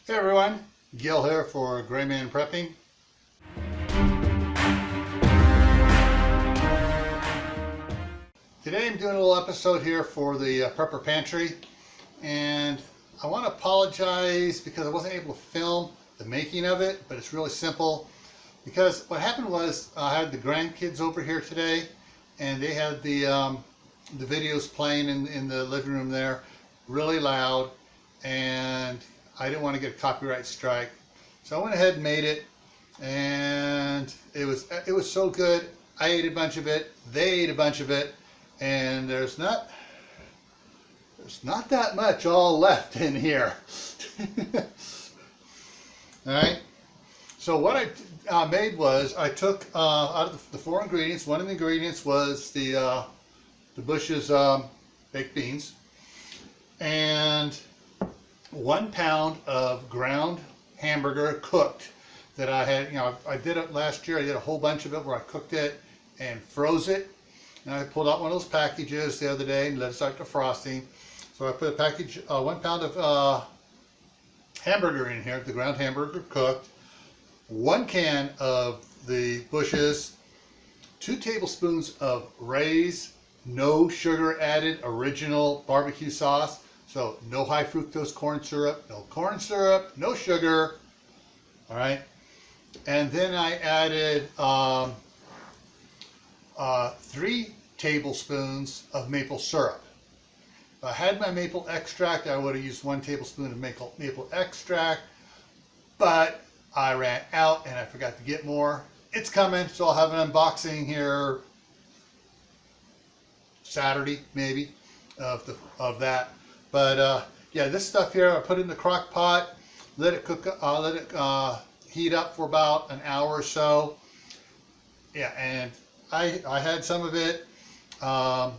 Hey everyone, Gil here for Gray Man Prepping. Today I'm doing a little episode here for the Prepper Pantry, and I want to apologize because I wasn't able to film the making of it, but it's really simple. Because what happened was I had the grandkids over here today, and they had the videos playing in the living room there, really loud, and I didn't want to get a copyright strike, so I went ahead and made it, and it was so good. I ate a bunch of it, they ate a bunch of it, and there's not that much all left in here. All right. So what I made was I took out of the four ingredients. One of the ingredients was the Bush's baked beans, and 1 pound of ground hamburger cooked that I had, I did it last year. I did a whole bunch of it where I cooked it and froze it. And I pulled out one of those packages the other day and let it start defrosting. So I put a package, 1 pound of hamburger in here, the ground hamburger cooked, 1 can of the Bush's, 2 tablespoons of Ray's, no sugar added, original barbecue sauce. So no high fructose corn syrup, no sugar. All right. And then I added 3 tablespoons of maple syrup. If I had my maple extract, I would have used 1 tablespoon of maple extract, but I ran out and I forgot to get more. It's coming, so I'll have an unboxing here Saturday maybe of that. But yeah, this stuff here I put in the crock pot, let it cook, heat up for about an hour or so. Yeah, and I had some of it. I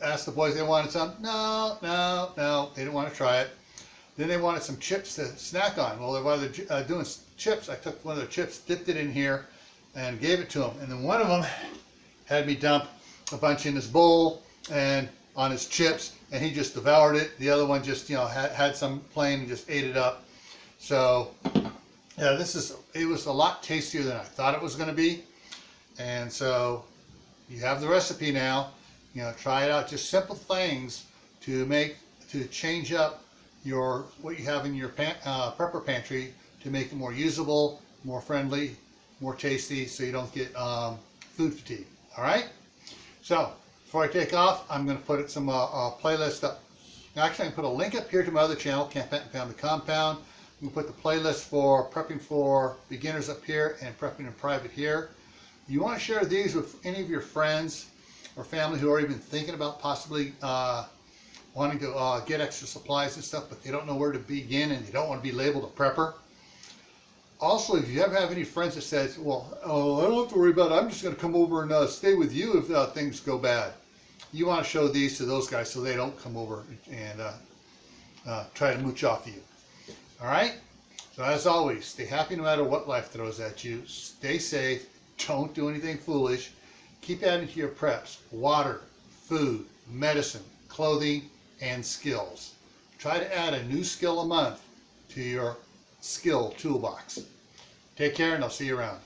asked the boys if they wanted some. No, they didn't want to try it. Then they wanted some chips to snack on. Well, while they're doing chips, I took one of their chips, dipped it in here, and gave it to them. And then one of them had me dump a bunch in his bowl and on his chips, and he just devoured it. The other one just, had some plain and just ate it up. So, yeah, it was a lot tastier than I thought it was going to be. And so, you have the recipe now. Try it out. Just simple things to change up what you have in your prepper pantry to make it more usable, more friendly, more tasty, so you don't get food fatigue. All right. So before I take off, I'm going to put some playlist up. Actually, I'm going to put a link up here to my other channel, Camp Pet and Family Compound. I'm going to put the playlist for prepping for beginners up here and prepping in private here. You want to share these with any of your friends or family who are even thinking about possibly wanting to get extra supplies and stuff, but they don't know where to begin and they don't want to be labeled a prepper. Also, if you ever have any friends that says, well, I don't have to worry about it, I'm just going to come over and stay with you if things go bad. You want to show these to those guys so they don't come over and try to mooch off you. All right? So as always, stay happy no matter what life throws at you. Stay safe. Don't do anything foolish. Keep adding to your preps: water, food, medicine, clothing, and skills. Try to add a new skill a month to your skill toolbox. Take care, and I'll see you around.